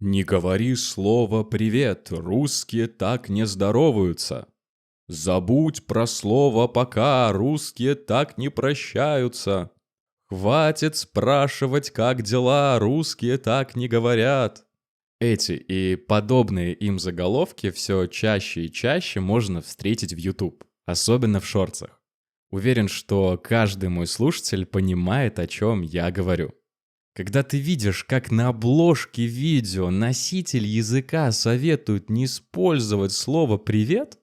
Не говори слово «привет», русские так не здороваются. Забудь про слово «пока», русские так не прощаются. Хватит спрашивать, как дела, русские так не говорят. Эти и подобные им заголовки все чаще и чаще можно встретить в YouTube, особенно в шортсах. Уверен, что каждый мой слушатель понимает, о чем я говорю. Когда ты видишь, как на обложке видео носитель языка советует не использовать слово «привет»,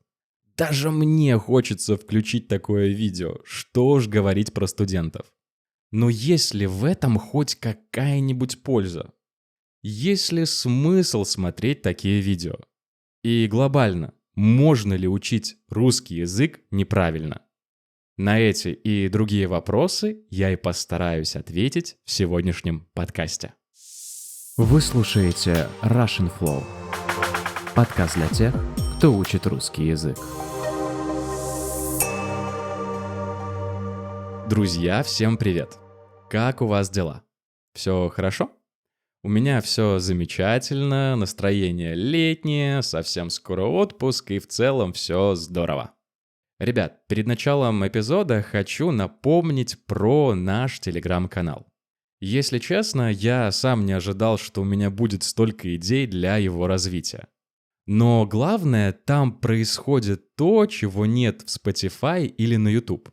даже мне хочется включить такое видео, что уж говорить про студентов. Но есть ли в этом хоть какая-нибудь польза? Есть ли смысл смотреть такие видео? И глобально, можно ли учить русский язык неправильно? На эти и другие вопросы я и постараюсь ответить в сегодняшнем подкасте. Вы слушаете Russian Flow, подкаст для тех, кто учит русский язык. Друзья, всем привет! Как у вас дела? Все хорошо? У меня все замечательно, настроение летнее, совсем скоро отпуск и в целом все здорово. Ребят, перед началом эпизода хочу напомнить про наш телеграм-канал. Если честно, я сам не ожидал, что у меня будет столько идей для его развития. Но главное, там происходит то, чего нет в Spotify или на YouTube.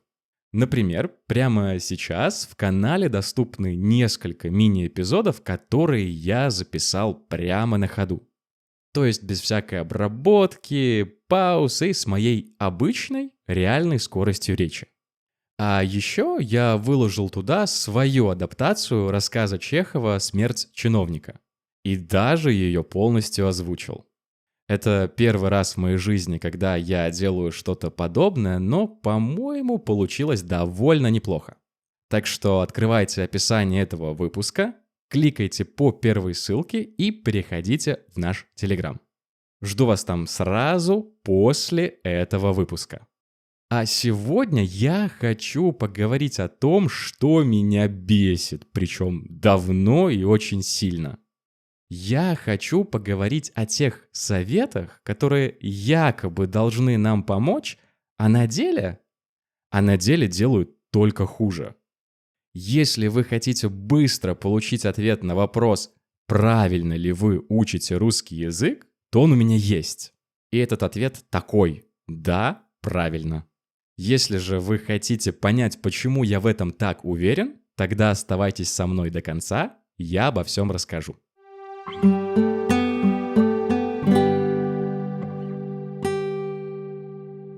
Например, прямо сейчас в канале доступны несколько мини-эпизодов, которые я записал прямо на ходу. То есть без всякой обработки, пауз и с моей обычной, реальной скоростью речи. А еще я выложил туда свою адаптацию рассказа Чехова «Смерть чиновника». И даже ее полностью озвучил. Это первый раз в моей жизни, когда я делаю что-то подобное, но, по-моему, получилось довольно неплохо. Так что открывайте описание этого выпуска, кликайте по первой ссылке и переходите в наш Телеграм. Жду вас там сразу после этого выпуска. А сегодня я хочу поговорить о том, что меня бесит, причем давно и очень сильно. Я хочу поговорить о тех советах, которые якобы должны нам помочь, а на деле делают только хуже. Если вы хотите быстро получить ответ на вопрос, правильно ли вы учите русский язык, то он у меня есть. И этот ответ такой: да, правильно. Если же вы хотите понять, почему я в этом так уверен, тогда оставайтесь со мной до конца, я обо всем расскажу.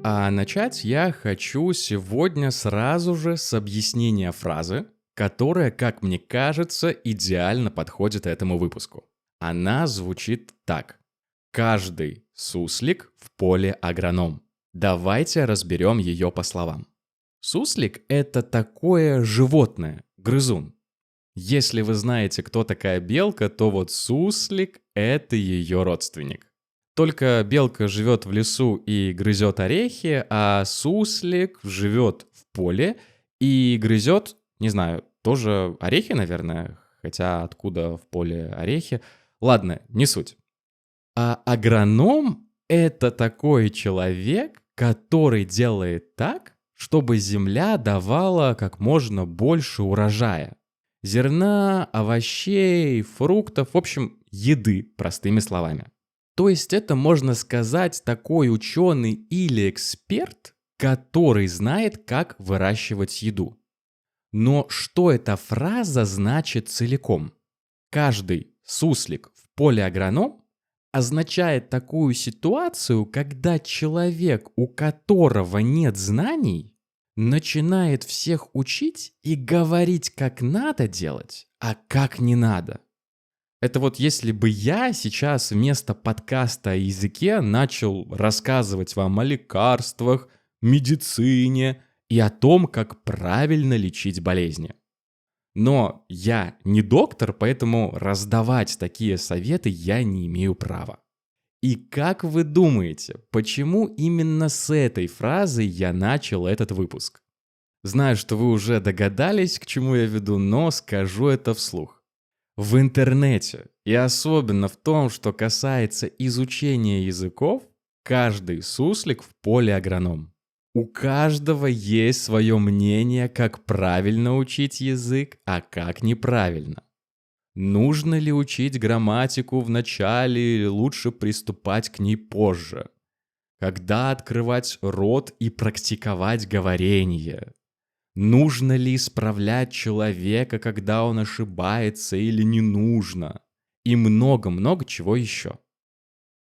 А начать я хочу сегодня сразу же с объяснения фразы, которая, как мне кажется, идеально подходит этому выпуску. Она звучит так. Каждый суслик в поле агроном. Давайте разберем ее по словам. Суслик – это такое животное, грызун. Если вы знаете, кто такая белка, то вот суслик – это ее родственник. Только белка живет в лесу и грызет орехи, а суслик живет в поле и грызет, не знаю, тоже орехи, наверное, хотя откуда в поле орехи. Ладно, не суть. А агроном – это такой человек, который делает так, чтобы земля давала как можно больше урожая. Зерна, овощей, фруктов, в общем, еды, простыми словами. То есть это, можно сказать, такой ученый или эксперт, который знает, как выращивать еду. Но что эта фраза значит целиком? Каждый суслик в поле агроном означает такую ситуацию, когда человек, у которого нет знаний, начинает всех учить и говорить, как надо делать, а как не надо. Это вот если бы я сейчас вместо подкаста о языке начал рассказывать вам о лекарствах, медицине и о том, как правильно лечить болезни. Но я не доктор, поэтому раздавать такие советы я не имею права. И как вы думаете, почему именно с этой фразы я начал этот выпуск? Знаю, что вы уже догадались, к чему я веду, но скажу это вслух. В интернете, и особенно в том, что касается изучения языков, каждый суслик в поле агроном. У каждого есть свое мнение, как правильно учить язык, а как неправильно. Нужно ли учить грамматику в начале или лучше приступать к ней позже? Когда открывать рот и практиковать говорение? Нужно ли исправлять человека, когда он ошибается, или не нужно? И много-много чего еще.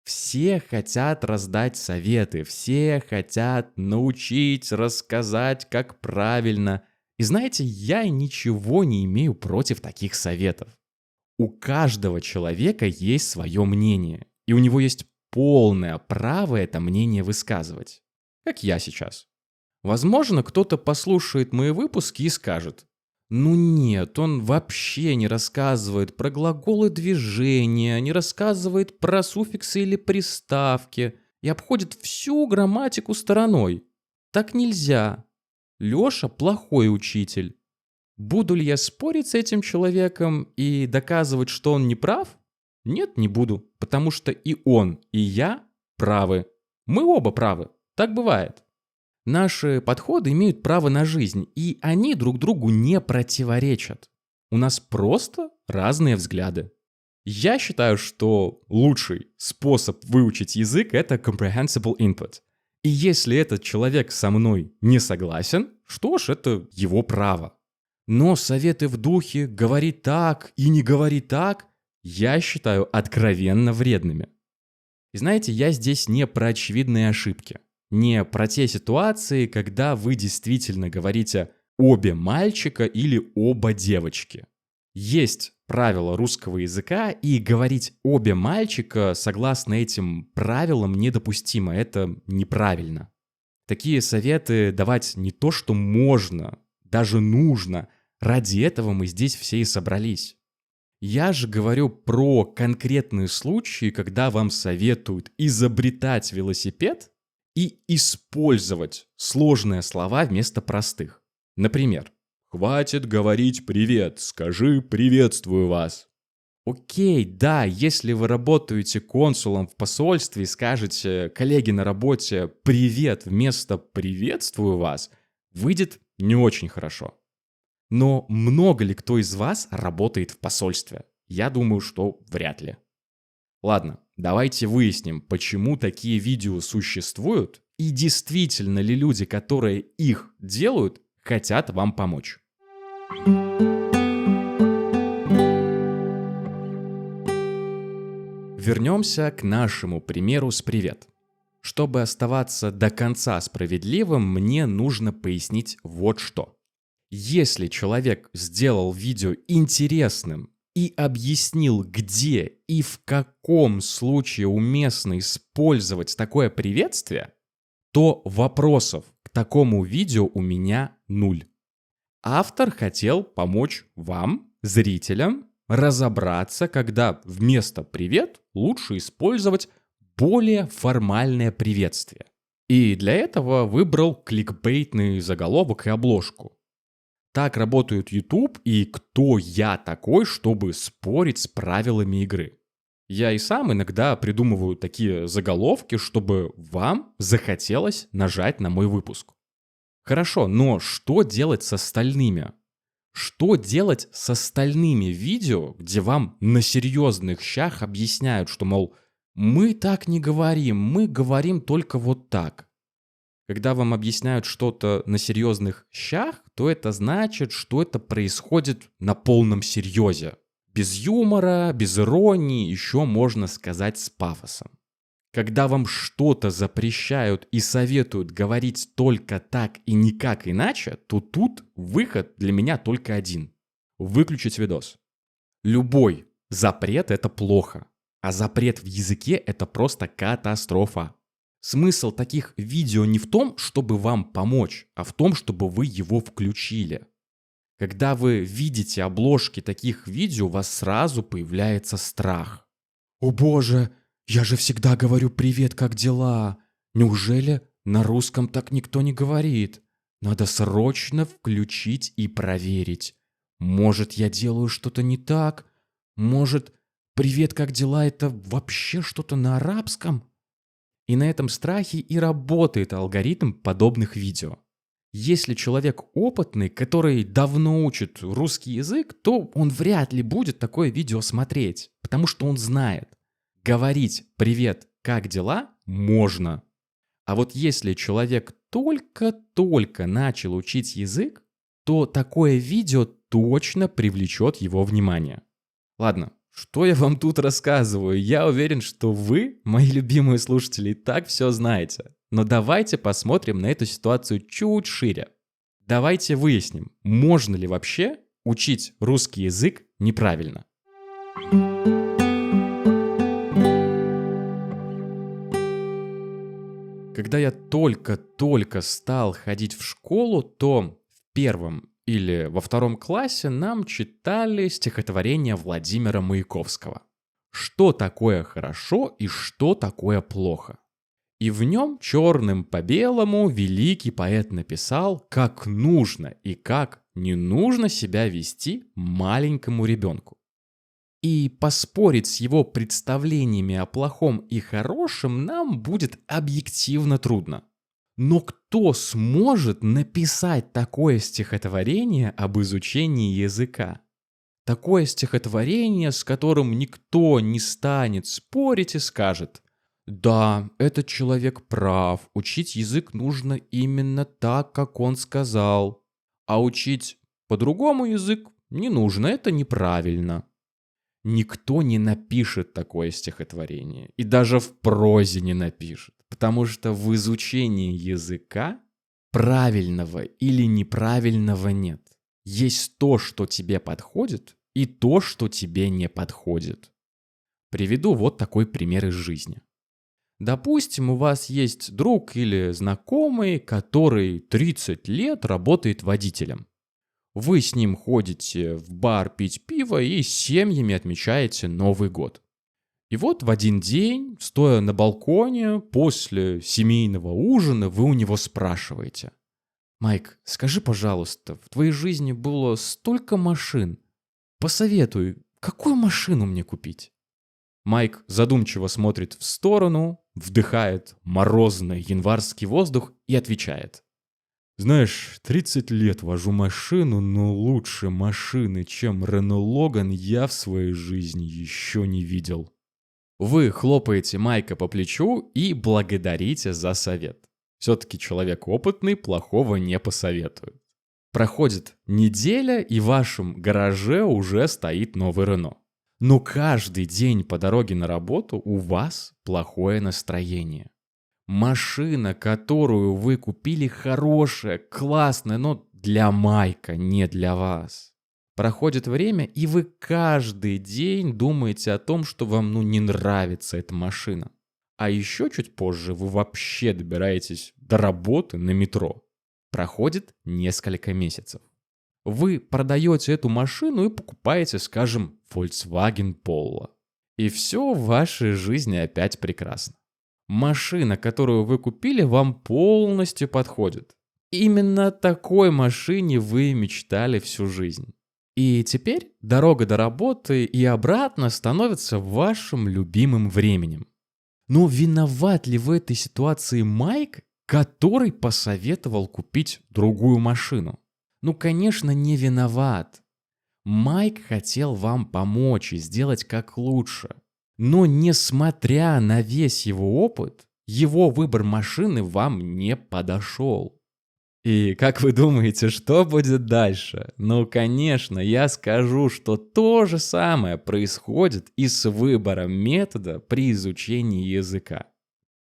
Все хотят раздать советы, все хотят научить, рассказать, как правильно. И знаете, я ничего не имею против таких советов. У каждого человека есть свое мнение, и у него есть полное право это мнение высказывать. Как я сейчас. Возможно, кто-то послушает мои выпуски и скажет: ну нет, он вообще не рассказывает про глаголы движения, не рассказывает про суффиксы или приставки и обходит всю грамматику стороной. Так нельзя. Лёша плохой учитель. Буду ли я спорить с этим человеком и доказывать, что он не прав? Нет, не буду, потому что и он, и я правы. Мы оба правы. Так бывает. Наши подходы имеют право на жизнь, и они друг другу не противоречат. У нас просто разные взгляды. Я считаю, что лучший способ выучить язык — это comprehensible input. И если этот человек со мной не согласен, что ж, это его право. Но советы в духе «говори так» и «не говори так» я считаю откровенно вредными. И знаете, я здесь не про очевидные ошибки. Не про те ситуации, когда вы действительно говорите «обе мальчика» или «оба девочки». Есть правила русского языка, и говорить «обе мальчика» согласно этим правилам недопустимо, это неправильно. Такие советы давать не то, что можно, даже нужно. Ради этого мы здесь все и собрались. Я же говорю про конкретные случаи, когда вам советуют изобретать велосипед и использовать сложные слова вместо простых. Например, «Хватит говорить привет, скажи приветствую вас». Окей, да, если вы работаете консулом в посольстве и скажете коллеге на работе «привет» вместо «приветствую вас», выйдет не очень хорошо. Но много ли кто из вас работает в посольстве? Я думаю, что вряд ли. Ладно, давайте выясним, почему такие видео существуют и действительно ли люди, которые их делают, хотят вам помочь. Вернемся к нашему примеру с «привет». Чтобы оставаться до конца справедливым, мне нужно пояснить вот что. Если человек сделал видео интересным и объяснил, где и в каком случае уместно использовать такое приветствие, то вопросов к такому видео у меня 0. Автор хотел помочь вам, зрителям, разобраться, когда вместо «привет» лучше использовать более формальное приветствие. И для этого выбрал кликбейтный заголовок и обложку. Так работает YouTube, и кто я такой, чтобы спорить с правилами игры? Я и сам иногда придумываю такие заголовки, чтобы вам захотелось нажать на мой выпуск. Хорошо, но что делать с остальными? Что делать с остальными видео, где вам на серьезных щах объясняют, что, мол, мы так не говорим, мы говорим только вот так? Когда вам объясняют что-то на серьезных щах, то это значит, что это происходит на полном серьезе. Без юмора, без иронии, еще можно сказать с пафосом. Когда вам что-то запрещают и советуют говорить только так и никак иначе, то тут выход для меня только один. Выключить видос. Любой запрет — это плохо, а запрет в языке — это просто катастрофа. Смысл таких видео не в том, чтобы вам помочь, а в том, чтобы вы его включили. Когда вы видите обложки таких видео, у вас сразу появляется страх. «О боже, я же всегда говорю «привет, как дела»? Неужели на русском так никто не говорит? Надо срочно включить и проверить. Может, я делаю что-то не так? Может, «Привет, как дела?» — это вообще что-то на арабском? И на этом страхе и работает алгоритм подобных видео. Если человек опытный, который давно учит русский язык, то он вряд ли будет такое видео смотреть, потому что он знает. Говорить «Привет, как дела?» можно. А вот если человек только-только начал учить язык, то такое видео точно привлечет его внимание. Ладно, что я вам тут рассказываю? Я уверен, что вы, мои любимые слушатели, и так все знаете. Но давайте посмотрим на эту ситуацию чуть шире. Давайте выясним, можно ли вообще учить русский язык неправильно. Когда я только-только стал ходить в школу, то в первом или во втором классе нам читали стихотворение Владимира Маяковского. Что такое хорошо и что такое плохо? И в нем черным по белому великий поэт написал, как нужно и как не нужно себя вести маленькому ребенку. И поспорить с его представлениями о плохом и хорошем нам будет объективно трудно. Но кто сможет написать такое стихотворение об изучении языка? Такое стихотворение, с которым никто не станет спорить и скажет: «Да, этот человек прав, учить язык нужно именно так, как он сказал, а учить по-другому язык не нужно, это неправильно». Никто не напишет такое стихотворение, и даже в прозе не напишет, потому что в изучении языка правильного или неправильного нет. Есть то, что тебе подходит, и то, что тебе не подходит. Приведу вот такой пример из жизни. Допустим, у вас есть друг или знакомый, который 30 лет работает водителем. Вы с ним ходите в бар пить пиво и с семьями отмечаете Новый год. И вот в один день, стоя на балконе, после семейного ужина, вы у него спрашиваете: «Майк, скажи, пожалуйста, в твоей жизни было столько машин. Посоветуй, какую машину мне купить?» Майк задумчиво смотрит в сторону, вдыхает морозный январский воздух и отвечает: «Знаешь, 30 лет вожу машину, но лучше машины, чем Рено Логан, я в своей жизни еще не видел». Вы хлопаете Майка по плечу и благодарите за совет. Все-таки человек опытный плохого не посоветует. Проходит неделя, и в вашем гараже уже стоит новый Рено. Но каждый день по дороге на работу у вас плохое настроение. Машина, которую вы купили, хорошая, классная, но для Майка, не для вас. Проходит время, и вы каждый день думаете о том, что вам не нравится эта машина. А еще чуть позже вы вообще добираетесь до работы на метро. Проходит несколько месяцев. Вы продаете эту машину и покупаете, скажем, Volkswagen Polo. И все в вашей жизни опять прекрасно. Машина, которую вы купили, вам полностью подходит. Именно о такой машине вы мечтали всю жизнь. И теперь дорога до работы и обратно становится вашим любимым временем. Но виноват ли в этой ситуации Майк, который посоветовал купить другую машину? Конечно, не виноват. Майк хотел вам помочь и сделать как лучше. Но несмотря на весь его опыт, его выбор машины вам не подошел. И как вы думаете, что будет дальше? Конечно, я скажу, что то же самое происходит и с выбором метода при изучении языка.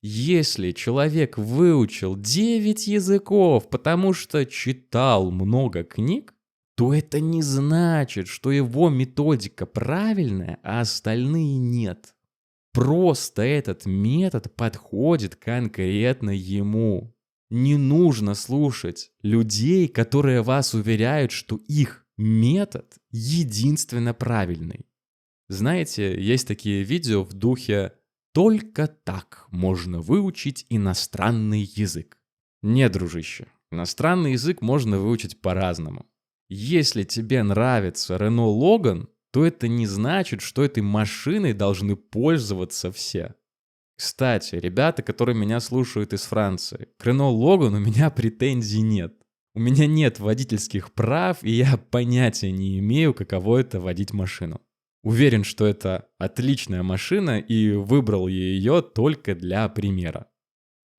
Если человек выучил 9 языков, потому что читал много книг, то это не значит, что его методика правильная, а остальные нет. Просто этот метод подходит конкретно ему. Не нужно слушать людей, которые вас уверяют, что их метод единственно правильный. Знаете, есть такие видео в духе «Только так можно выучить иностранный язык». Нет, дружище, иностранный язык можно выучить по-разному. Если тебе нравится Рено Логан, то это не значит, что этой машиной должны пользоваться все. Кстати, ребята, которые меня слушают из Франции, к Renault Logan у меня претензий нет. У меня нет водительских прав, и я понятия не имею, каково это водить машину. Уверен, что это отличная машина, и выбрал я ее только для примера.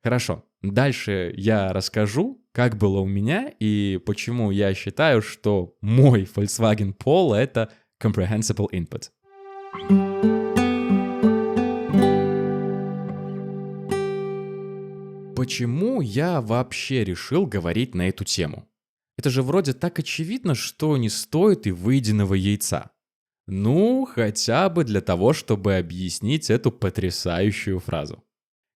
Хорошо, дальше я расскажу, как было у меня, и почему я считаю, что мой Volkswagen Polo — это comprehensible input. Почему я вообще решил говорить на эту тему? Это же вроде так очевидно, что не стоит и выеденного яйца. Ну, хотя бы для того, чтобы объяснить эту потрясающую фразу.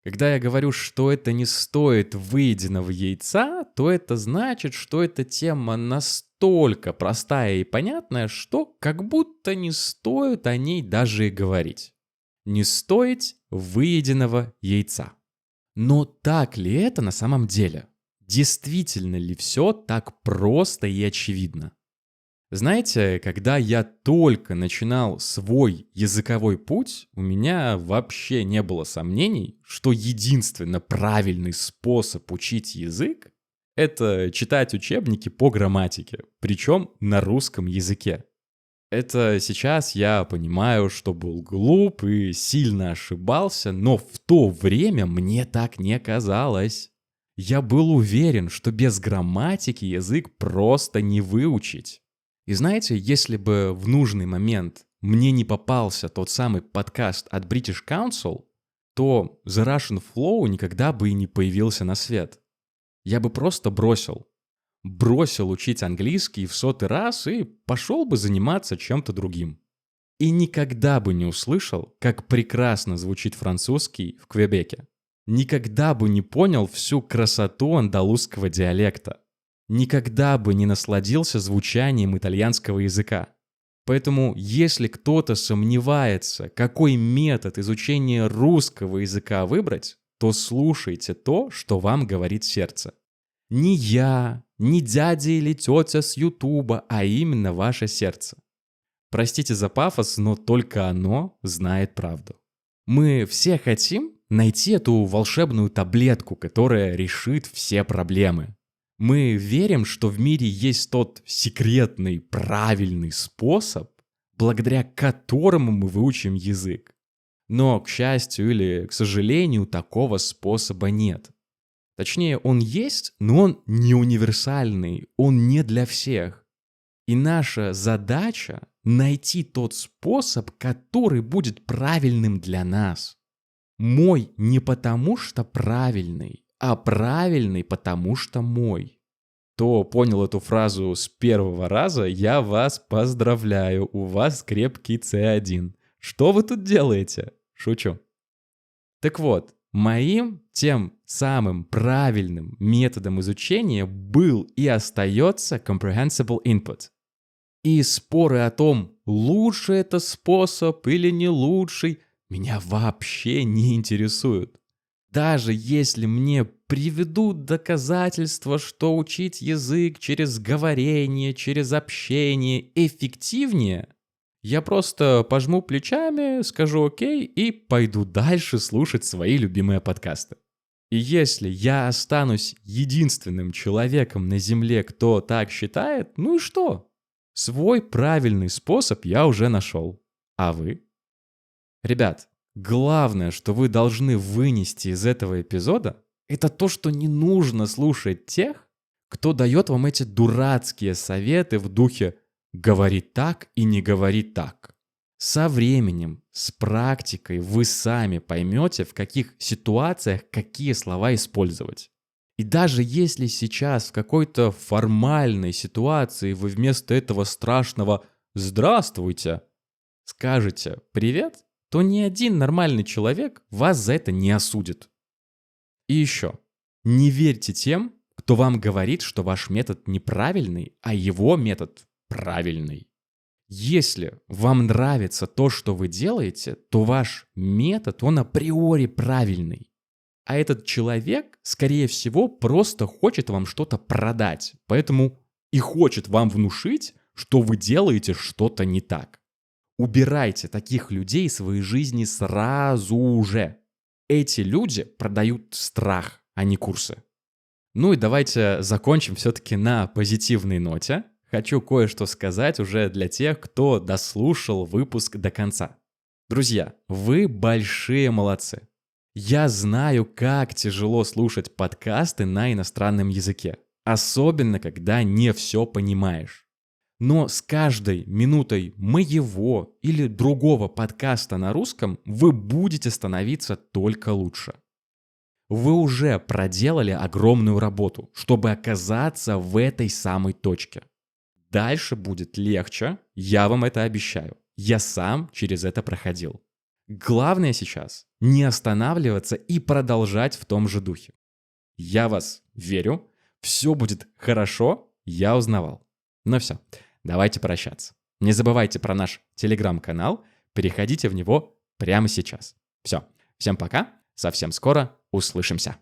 Когда я говорю, что это не стоит выеденного яйца, то это значит, что эта тема настолько простая и понятная, что как будто не стоит о ней даже и говорить. Не стоит выеденного яйца. Но так ли это на самом деле? Действительно ли все так просто и очевидно? Знаете, когда я только начинал свой языковой путь, у меня вообще не было сомнений, что единственно правильный способ учить язык — это читать учебники по грамматике, причем на русском языке. Это сейчас я понимаю, что был глуп и сильно ошибался, но в то время мне так не казалось. Я был уверен, что без грамматики язык просто не выучить. И знаете, если бы в нужный момент мне не попался тот самый подкаст от British Council, то The Russian Flow никогда бы и не появился на свет. Я бы просто бросил учить английский в 100-й раз и пошел бы заниматься чем-то другим. И никогда бы не услышал, как прекрасно звучит французский в Квебеке. Никогда бы не понял всю красоту андалузского диалекта. Никогда бы не насладился звучанием итальянского языка. Поэтому, если кто-то сомневается, какой метод изучения русского языка выбрать, то слушайте то, что вам говорит сердце. Не я, не дядя или тетя с Ютуба, а именно ваше сердце. Простите за пафос, но только оно знает правду. Мы все хотим найти эту волшебную таблетку, которая решит все проблемы. Мы верим, что в мире есть тот секретный, правильный способ, благодаря которому мы выучим язык. Но, к счастью или к сожалению, такого способа нет. Точнее, он есть, но он не универсальный, он не для всех. И наша задача — найти тот способ, который будет правильным для нас. Мой не потому что правильный, а правильный потому что мой. Кто понял эту фразу с первого раза, я вас поздравляю, у вас крепкий C1. Что вы тут делаете? Шучу. Так вот, моим тем самым правильным методом изучения был и остается comprehensible input. И споры о том, лучше это способ или не лучший, меня вообще не интересуют. Даже если мне приведут доказательства, что учить язык через говорение, через общение эффективнее, я просто пожму плечами, скажу окей и пойду дальше слушать свои любимые подкасты. И если я останусь единственным человеком на Земле, кто так считает, ну и что? Свой правильный способ я уже нашел. А вы? Ребят, главное, что вы должны вынести из этого эпизода, это то, что не нужно слушать тех, кто дает вам эти дурацкие советы в духе «говори так и не говори так». Со временем, с практикой вы сами поймете, в каких ситуациях какие слова использовать. И даже если сейчас в какой-то формальной ситуации вы вместо этого страшного «здравствуйте» скажете «привет», то ни один нормальный человек вас за это не осудит. И еще, не верьте тем, кто вам говорит, что ваш метод неправильный, а его метод правильный. Если вам нравится то, что вы делаете, то ваш метод, он априори правильный. А этот человек, скорее всего, просто хочет вам что-то продать, поэтому и хочет вам внушить, что вы делаете что-то не так. Убирайте таких людей из своей жизни сразу же. Эти люди продают страх, а не курсы. Ну и давайте закончим все-таки на позитивной ноте. Хочу кое-что сказать уже для тех, кто дослушал выпуск до конца. Друзья, вы большие молодцы. Я знаю, как тяжело слушать подкасты на иностранном языке, особенно когда не все понимаешь. Но с каждой минутой моего или другого подкаста на русском вы будете становиться только лучше. Вы уже проделали огромную работу, чтобы оказаться в этой самой точке. Дальше будет легче, я вам это обещаю. Я сам через это проходил. Главное сейчас не останавливаться и продолжать в том же духе. Я вас верю, все будет хорошо, я узнавал. Ну все, давайте прощаться. Не забывайте про наш телеграм-канал, переходите в него прямо сейчас. Все, всем пока, совсем скоро услышимся.